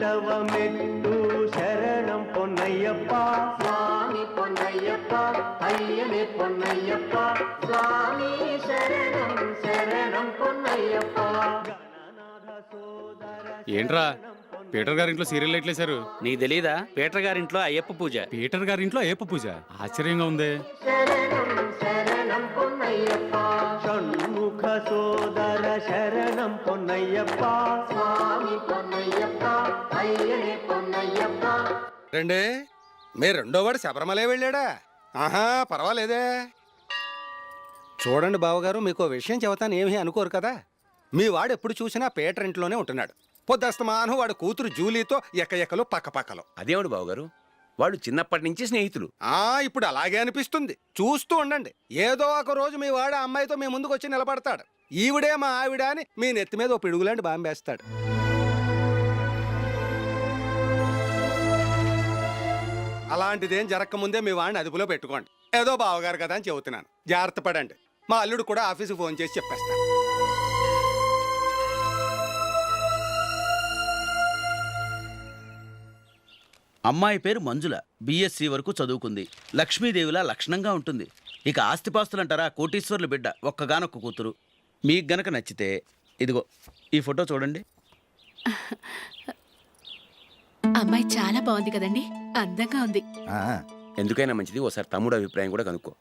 வைணவ மெட்டு சரணம் பொன்னையப்பா சுவாமி பொன்னையப்பா ஐயனே பொன்னையப்பா சுவாமி శరణం శరణం పొన్నయ్యప్పా. ఏంట్రా పీటర్ గారింట్లో సీరియల్ ఎట్లేశారు? నీకు తెలీదా? పీటర్ గారింట్లో అయ్యప్ప పూజ. పీటర్ గారింట్లో అయ్యప్ప పూజ? ఆశ్చర్యంగా ఉంది. శరణం శరణం పొన్నయ్యప్పా షణ్ముఖ సోదర శరణం పొన్నయ్యప్పా స్వామి పొన్నయ్యప్పా అయ్యనే పొన్నయ్యప్పా. రండి, మీ రెండోవాడు శబరిమలే వెళ్ళాడా? ఆహా, పర్వాలేదే. చూడండి బావగారు, మీకు విషయం చెబుతాను, ఏమీ అనుకోరు కదా. మీ వాడు ఎప్పుడు చూసినా పీటర్ ఇంట్లోనే ఉంటున్నాడు. పొద్దస్తమానం వాడు కూతురు జూలీతో ఎక్కలు పక్కపక్కలు. అదేమిడు బావగారు, వాళ్ళు చిన్నప్పటి నుంచి స్నేహితులు. ఇప్పుడు అలాగే అనిపిస్తుంది. చూస్తూ ఉండండి, ఏదో ఒక రోజు మీ వాడు అమ్మాయితో మీ ముందుకు వచ్చి నిలబడతాడు. ఈవిడే మా ఆవిడ అని మీ నెత్తి మీద ఓ పిడుగులాంటి బాంబేస్తాడు. అలాంటిదేం జరగకముందే మీ వాడిని అదుపులో పెట్టుకోండి. ఏదో బావగారు కదా అని చెబుతున్నాను, జాగ్రత్త పడండి. మా అల్లుడు కూడా ఆఫీసుకు ఫోన్ చేసి చెప్పేస్తాను. అమ్మాయి పేరు మంజుల, బిఎస్సి వరకు చదువుకుంది. లక్ష్మీదేవిలా లక్షణంగా ఉంటుంది. ఇక ఆస్తిపాస్తులంటారా, కోటీశ్వర్లు బిడ్డ, ఒక్కగానొక్క కూతురు. మీకు గనక నచ్చితే ఇదిగో ఈ ఫోటో చూడండి. అమ్మాయి చాలా బాగుంది కదండి, అందంగా ఉంది. ఎందుకైనా మంచిది ఓసారి తమ్ముడు అభిప్రాయం కూడా కనుక్కో.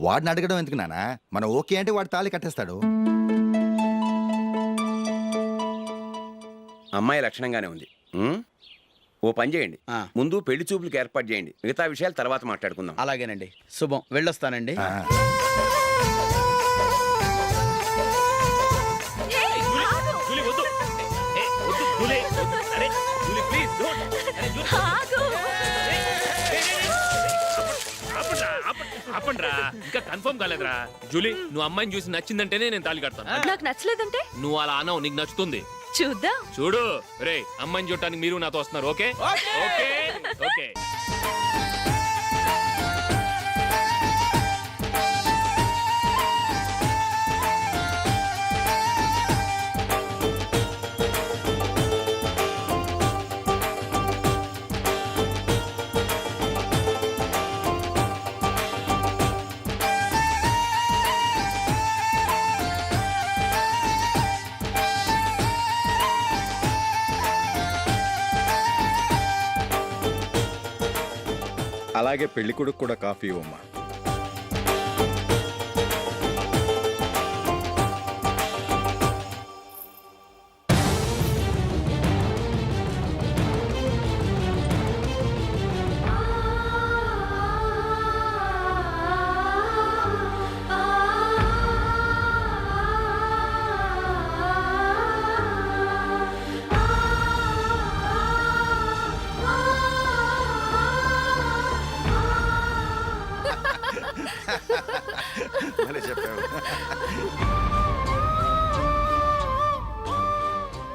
వాడిని అడగడం ఎందుకు నానా? మనం ఓకే అంటే వాడు తాళి కట్టేస్తాడు. అమ్మాయి లక్షణంగానే ఉంది. ఓ పని చేయండి, ముందు పెళ్లి చూపులకు ఏర్పాటు చేయండి. మిగతా విషయాలు తర్వాత మాట్లాడుకుందాం. అలాగేనండి. శుభం, వెళ్ళొస్తానండి. ఆపండ్రా, ఇంకా కన్ఫర్మ్ కాలేదురా. జూలీ, నువ్వు అమ్మాయిని చూసి నచ్చిందంటేనే నేను తాళి కడతాను. నాకు నచ్చలేదంటే నువ్వు అలా అనవు, నీకు నచ్చుతుంది. చూద్దాం. చూడు రే, అమ్మాయిని చూడటానికి మీరు నాతో వస్తున్నారు. Okay okay okay. అలాగే పెళ్లి కొడుకు కూడా కాఫీ ఇవ్వమ్మా.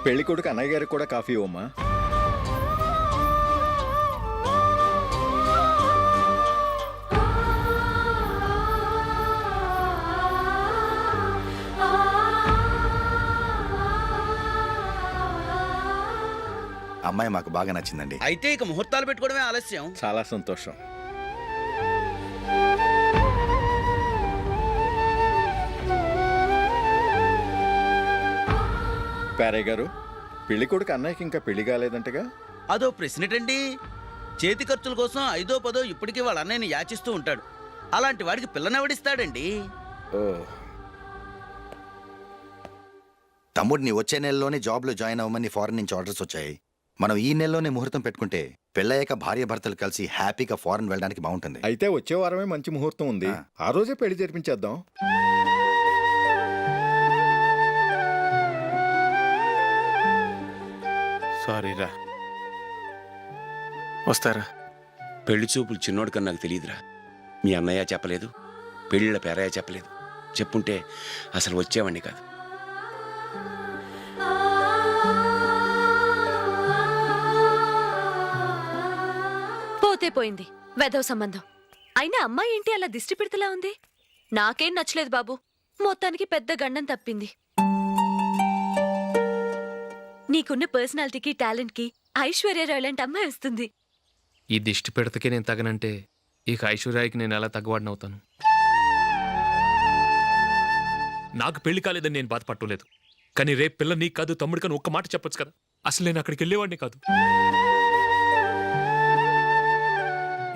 పెళ్లి కొడుకు అన్నయ్య గారికి కూడా కాఫీ ఇవ్వమ్మా. అమ్మాయి మాకు బాగా నచ్చిందండి. అయితే ఇక ముహూర్తాలు పెట్టుకోవడమే ఆలస్యం. చాలా సంతోషం. పేరయ్య గారు, పెళ్లి కొడుకు అన్నయ్యకి ఇంకా పెళ్లి కాలేదంటగా? అదో ప్రశ్నటండి. చేతి ఖర్చుల కోసం 5దో 10దో ఇప్పటికీ వాళ్ళ అన్నయ్యని యాచిస్తూ ఉంటాడు. అలాంటి వాడికి పిల్లనెవడిస్తాడండి? తమ్ముడిని వచ్చే నెలలోనే జాబ్లో జాయిన్ అవ్వమని ఫారెన్ నుంచి ఆర్డర్స్ వచ్చాయి. మనం ఈ నెలలోనే ముహూర్తం పెట్టుకుంటే పెళ్ళయ్యాక భార్య భర్తలు కలిసి హ్యాపీగా ఫారెన్ వెళ్ళడానికి బాగుంటుంది. అయితే వచ్చే వారమే మంచి ముహూర్తం ఉంది, ఆ రోజే పెళ్లి జరిపించేద్దాం. సారీరా, వస్తారా? పెళ్లి చూపులు చిన్నోడు కన్నా నాకు తెలియదురా. మీ అన్నయ్య చెప్పలేదు, పెళ్ళిళ్ళ పేరయ్య చెప్పలేదు. చెప్పుంటే అసలు వచ్చేవాడిని కాదు. పోతే పోయింది వెధవ సంబంధం. అయినా అమ్మాయి ఏంటి అలా దిష్టి పెడతలా ఉంది? నాకేం నచ్చలేదు బాబు. మొత్తానికి పెద్ద గండం తప్పింది. నీకున్న పర్సనాలిటీకి టాలెంట్కి ఐశ్వర్యరావు లాంటి అమ్మాయి వస్తుంది. ఈ దిష్టి పెడతకే నేను తగనంటే ఇక ఐశ్వర్యానికి నేను ఎలా తగ్గవాడినవుతాను? నాకు పెళ్లి కాలేదని నేను బాధపట్టలేదు, కానీ రేపు పిల్ల నీకు కాదు తమ్ముడు కానీ ఒక్క మాట చెప్పొచ్చు కదా. అసలు నేను అక్కడికి వెళ్ళేవాడిని కాదు.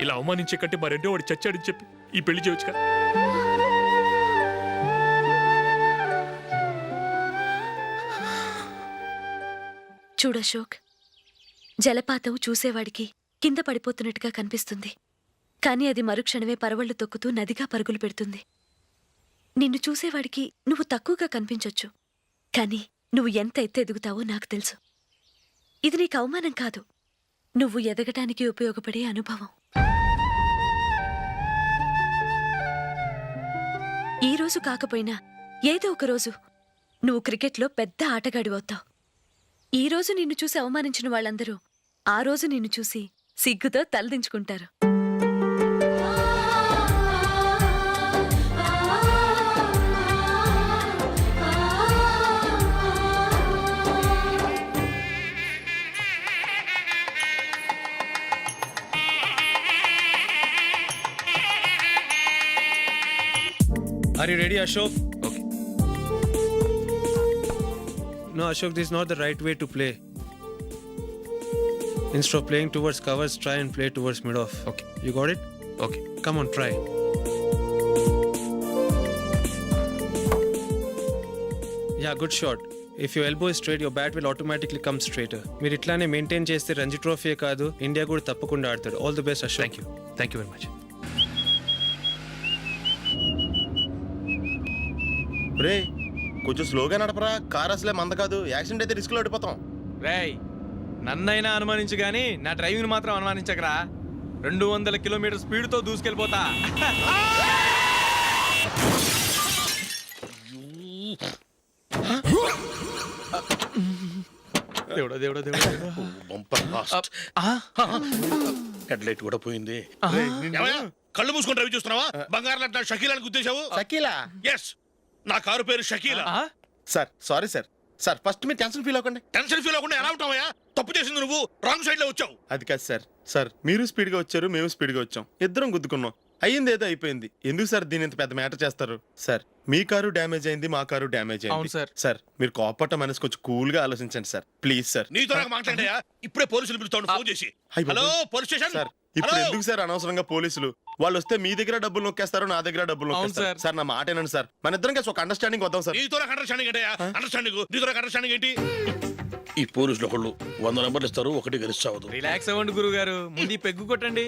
ఇలా అవమానించే కంటే మా రెండో వాడు చచ్చాడని చెప్పి ఈ పెళ్లి చేయొచ్చు కదా. చూడశోక్, జలపాతం చూసేవాడికి కింద పడిపోతున్నట్టుగా కనిపిస్తుంది, కానీ అది మరుక్షణమే పరవళ్లు తొక్కుతూ నదిగా పరుగులు పెడుతుంది. నిన్ను చూసేవాడికి నువ్వు తక్కువగా కనిపించొచ్చు, కానీ నువ్వు ఎంత ఎత్తు ఎదుగుతావో నాకు తెలుసు. ఇది నీకు అవమానం కాదు, నువ్వు ఎదగటానికి ఉపయోగపడే అనుభవం. ఈ రోజు కాకపోయినా ఏదో ఒక రోజు నువ్వు క్రికెట్లో పెద్ద ఆటగాడివవుతావు. ఈ రోజు నిన్ను చూసి అవమానించిన వాళ్ళందరూ ఆ రోజు నిన్ను చూసి సిగ్గుతో తలదించుకుంటారు. Are you ready, Ashok? Okay. No, Ashok, this is not the right way to play. Instead of playing towards covers, try and play towards mid-off. Okay. You got it? Okay. Come on, try. Yeah, good shot. If your elbow is straight, your bat will automatically come straighter. మీరు ఇట్లానే maintain చేస్తే Ranji trophy కాదు, India కూడా తప్పకుండా ఆడతాడు. All the best, Ashok. Thank you very much. రే కొంచెం స్లోగా నడపరా, కార్ అసలే మంద కాదు, యాక్సిడెంట్ అయితే రిస్క్ లో ఓడిపోతాం. రేయ్, నన్నైనా అనుమానించు గానీ నా డ్రైవింగ్ మాత్రం అనుమానించకరా. 200 కిలోమీటర్ స్పీడ్తో దూసుకెళ్ళిపోతా. దేవుడా దేవుడా దేవుడా. Bumper last. హెడ్ లైట్ కూడా పోయింది. కళ్ళు మూసుకొని రవి చూస్తున్నావా? బంగారం లాంటి షకీలాని గుద్దేశావు. షకీలా? ఎస్, నా కారు పేరు Shakeela. Sir sorry sir. Sir first మీరు టెన్షన్ ఫీల్ అవ్వకండి. టెన్షన్ ఫీల్ అవ్వకుండా ఎలా ఉంటావయ్యా? తప్పు చేసింది నువ్వు, రాంగ్ సైడ్ లో వచ్చావు. అది కాదు సార్. సార్ మీరు స్పీడ్ గా వచ్చారు, మేము స్పీడ్ గా వచ్చాం, ఇద్దరం గుద్దుకున్నాం. అయ్యింది ఏదో అయిపోయింది. ఎందుకు సార్ దీని ఇంత పెద్ద మ్యాటర్ చేస్తారు? సార్ మీ కారు డ్యామేజ్ అయింది, మా కారు డ్యామేజ్ అయింది. అవును సార్. సార్ మీరు కోపట్ట మనసు కొంచెం కూల్ గా ఆలోచించండి సార్, ప్లీజ్ సార్. నీతో నాకు మాట్లాడయా? ఇప్పుడే పోలీసులు పిలుస్తాను, ఫోన్ చేసి. అయ్ బాబోయ్. Hello police station. సార్ ఇప్పుడు హలో? ఎందుకు సార్ అనవసరంగా పోలీసులు? వాళ్ళు వస్తే మీ దగ్గర డబ్బులు నొక్కేస్తారు, నా దగ్గర డబ్బులు అవును నొక్కేస్తారు. సార్. సార్ నా మాట ఏనండి సార్, మన ఇద్దరం కలిసి ఒక అండర్స్టాండింగ్ వద్దాం సార్. నీతో నాకు అండర్స్టాండింగ్ ఏంటయ్యా? అండర్స్టాండింగ్ నీతో నాకు అండర్స్టాండింగ్ ఏంటి? ఈ పోలీసులు ఒకళ్ళు 100 నెంబర్లు ఇస్తారు, ఒకటి గెలుస్తావదు. రిలాక్స్ అవ్వండి గురువు గారు, ముందు ఈ పెగ్గు కొట్టండి.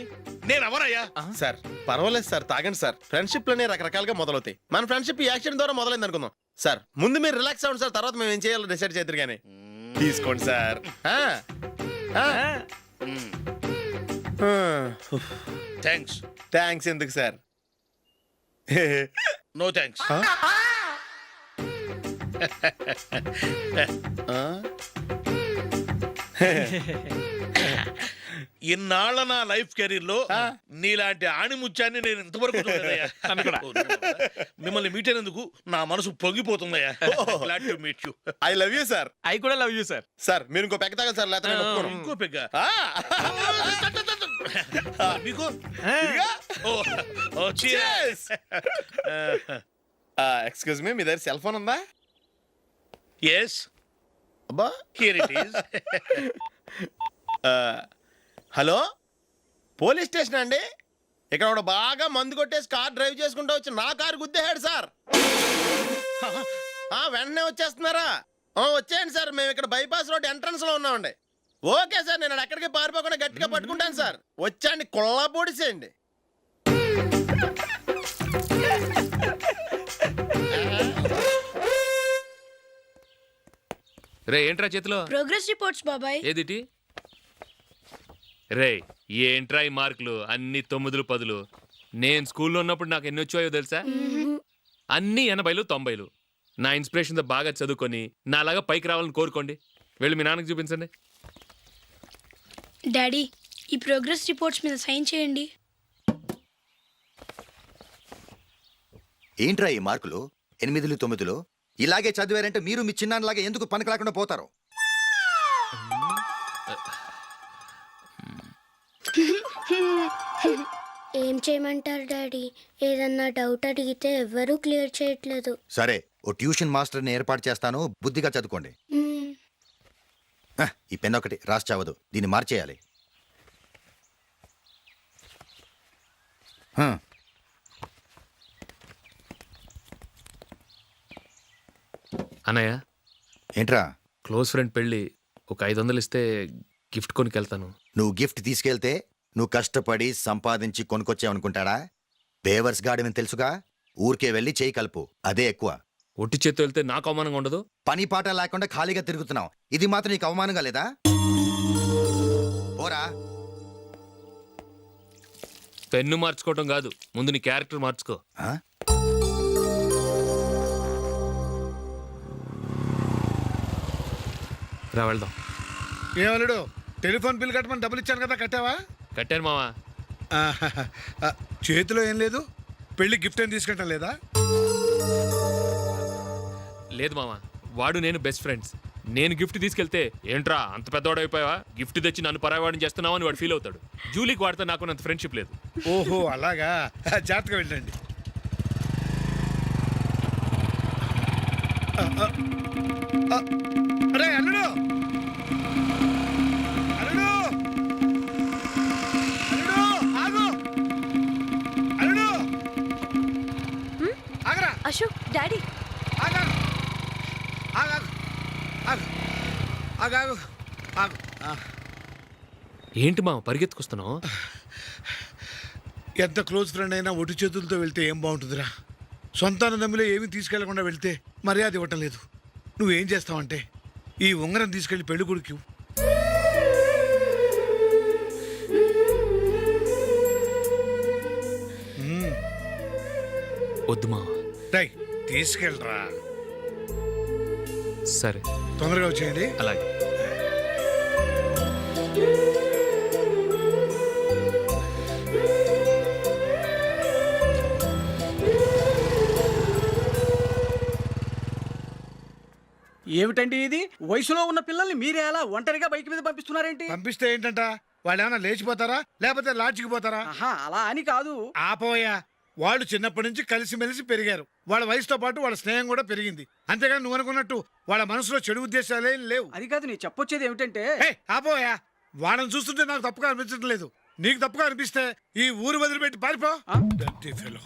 నేను ఎవరయ్యా? సార్ పర్వాలేదు సార్, తాగండి సార్. ఫ్రెండ్షిప్ లోనే రకరకాలుగా మొదలవుతాయి. మన ఫ్రెండ్షిప్ ఈ యాక్సిడెంట్ ద్వారా మొదలైంది అనుకుందాం. సార్ ముందు మీరు రిలాక్స్ అవ్వండి సార్, తర్వాత మేము ఏం చేయాలో డిసైడ్ చేద్దరు కానీ. తీసుకోండి సార్. థ్యాంక్స్. థ్యాంక్స్ ఎందుకు సార్? No thanks. ఇన్నాళ్ళ నా లైఫ్ కెరీర్ లో నీలాంటి ఆణిముత్యాన్ని నేను ఇంతవరకు చూడలేదయ్యా. మిమ్మల్ని మీట్ అయినందుకు నా మనసు పొంగిపోతుందయ్యా. Glad to meet you. I love you sir. I కూడా లవ్ యూ సార్. సార్ మీరు ఇంకో పెక్క తాగండి సార్, లేకపోతే నేను ఒప్పుకోను. ఇంకో పెగ్గ మీకు? ఎక్స్క్యూజ్ మీ, మీ దగ్గర సెల్ ఫోన్ ఉందా? ఎస్, అబ్బా here it is. Hello, police station అండి. ఇక్కడ ఒకడు బాగా మందు కొట్టేసి కార్ డ్రైవ్ చేసుకుంటూ వచ్చి నా కారు గుద్దేశాడు సార్. వెంటనే వచ్చేస్తున్నారా? వచ్చేయండి సార్, మేము ఇక్కడ బైపాస్ రోడ్ ఎంట్రన్స్ లో ఉన్నామండి. ఓకే సార్, నేను ఎక్కడికి పారిపోకుండా గట్టిగా పట్టుకుంటాను సార్. వచ్చాండి, కుళ్ళ పొడిసేయండి. రే ఏంట్రా చేతిలో? ప్రోగ్రెస్ రిపోర్ట్స్ బాబాయ్. ఏదిటి? రే ఏంట్రా ఈ మార్కులు అన్ని 9లు 10లు? నేను స్కూల్లో ఉన్నప్పుడు నాకు ఎన్ని వచ్చాయో తెలుసా? అన్ని 80లు 90లు. నా ఇన్స్పిరేషన్తో బాగా చదువుకొని నాలాగా పైకి రావాలని కోరుకోండి. వెళ్ళి మీ నాన్నకి చూపించండి. డాడీ, ఈ ప్రోగ్రెస్ రిపోర్ట్స్ మీద సైన్ చేయండి. ఏంట్రా ఈ మార్కులు 8లు 9లు? ఇలాగే చదివారంటే మీరు మీ చిన్నాన్నలాగా ఎందుకు పనికి లేకుండా పోతారు? ఏం చేయమంటారు డాడీ? ఏదన్నా డౌట్ అడిగితే ఎవ్వరూ క్లియర్ చేయట్లేదు. సరే ఓ ట్యూషన్ మాస్టర్ని ఏర్పాటు చేస్తాను, బుద్ధిగా చదువుకోండి. ఈ పెన్ ఒకటి రాసి చావదు, దీన్ని మార్చేయాలి. అన్నయ్య, ఏంట్రా? క్లోజ్ ఫ్రెండ్ పెళ్ళి ఒక 500 ఇస్తే గిఫ్ట్ కొనికెళ్తాను. నువ్వు గిఫ్ట్ తీసుకెళ్తే నువ్వు కష్టపడి సంపాదించి కొనుక్కొచ్చావనుకుంటాడా? బేవర్స్ గాడివని తెలుసుగా, ఊరికే వెళ్ళి చేయి కలుపు, అదే ఎక్కువ. ఒట్టి చేత్తో వెళ్తే నాకు అవమానంగా ఉండదు? పని పాట లేకుండా ఖాళీగా తిరుగుతున్నావు, ఇది మాత్రం నీకు అవమానంగా లేదా? పోరా. పెన్ను మార్చుకోవటం కాదు, ముందు నీ క్యారెక్టర్ మార్చుకో. ఆ? రా వెళ్దాం. ఏమలుడు, టెలిఫోన్ బిల్ కట్టమని డబ్బులు ఇచ్చాను కదా, కట్టావా? కట్టాను మావా. చేతిలో ఏం లేదు, పెళ్లి గిఫ్ట్ ఏం తీసుకుంటా లేదా? లేదు మావా, వాడు నేను బెస్ట్ ఫ్రెండ్స్. నేను గిఫ్ట్ తీసుకెళ్తే ఏంట్రా అంత పెద్దవాడు అయిపోయావా, గిఫ్ట్ తెచ్చి నన్ను పరాయవాడిని చేస్తున్నావు అని వాడు ఫీల్ అవుతాడు. జూలీకి వాడితే నాకు అంత ఫ్రెండ్షిప్ లేదు. ఓహో అలాగా, జాగ్రత్తగా వెళ్ళండి. అరే అల్లుడు, అల్లుడు, అల్లుడు, ఆగు, అల్లుడు, ఆగరా, అశోక్, డాడీ. ఆగా, ఆగు, ఆగు, ఆగు, ఆగు, ఆగు. ఏంటి మావ పరిగెత్తుకొస్తున్నావు? ఎంత క్లోజ్ ఫ్రెండ్ అయినా ఒటి చేతులతో వెళ్తే ఏం బాగుంటుందిరా? సొంతాన నమ్మిలో ఏమీ తీసుకెళ్లకుండా వెళ్తే మర్యాద ఇవ్వటం లేదు. నువ్వేం చేస్తావంటే ఈ ఉంగరం తీసుకెళ్లి పెళ్లి కొడుకు వద్దు మావ. తీసుకెళ్ళరా. సరే, తొందరగా వచ్చేయండి. అలాగే. ఏమిటండి ఇది? వయసులో ఉన్న పిల్లల్ని మీరే అలా ఒంటరిగా బైక్ మీద పంపిస్తున్నారేంటి? పంపిస్తే ఏంటంట, వాళ్ళు ఏమైనా లేచిపోతారా లేకపోతే లాడ్జికి పోతారా? అలా అని కాదు. ఆపోయా, వాళ్ళు చిన్నప్పటి నుంచి కలిసిమెలిసి పెరిగారు. వాళ్ళ వయసుతో పాటు వాళ్ళ స్నేహం కూడా పెరిగింది. అంతేగాని నువ్వు అనుకున్నట్టు వాళ్ళ మనసులో చెడు ఉద్దేశాలేం లేవు. అది కాదు, నేను చెప్పొచ్చేది ఏమిటంటే, ఆపోయా, వాళ్ళని చూస్తుంటే నాకు తప్పుగా అనిపించడం లేదు. నీకు తప్పుగా అనిపిస్తే ఈ ఊరు వదిలిపెట్టి పారిపో. Dirty fellow.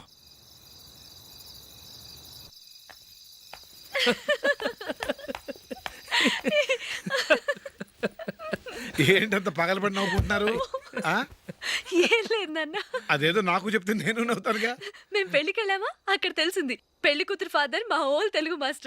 ఏంటంత పగలబడి నవ్వుకుంటున్నారు? ఏం లేదు నాన్న. అదేదో నాకు చెప్తే నేను నవ్వుతానుగా. మేము పెళ్లికి వెళ్ళామా, అక్కడ తెలిసింది పెళ్లి కూతురు ఫాదర్ మా హోల్ తెలుగు మాస్టర్.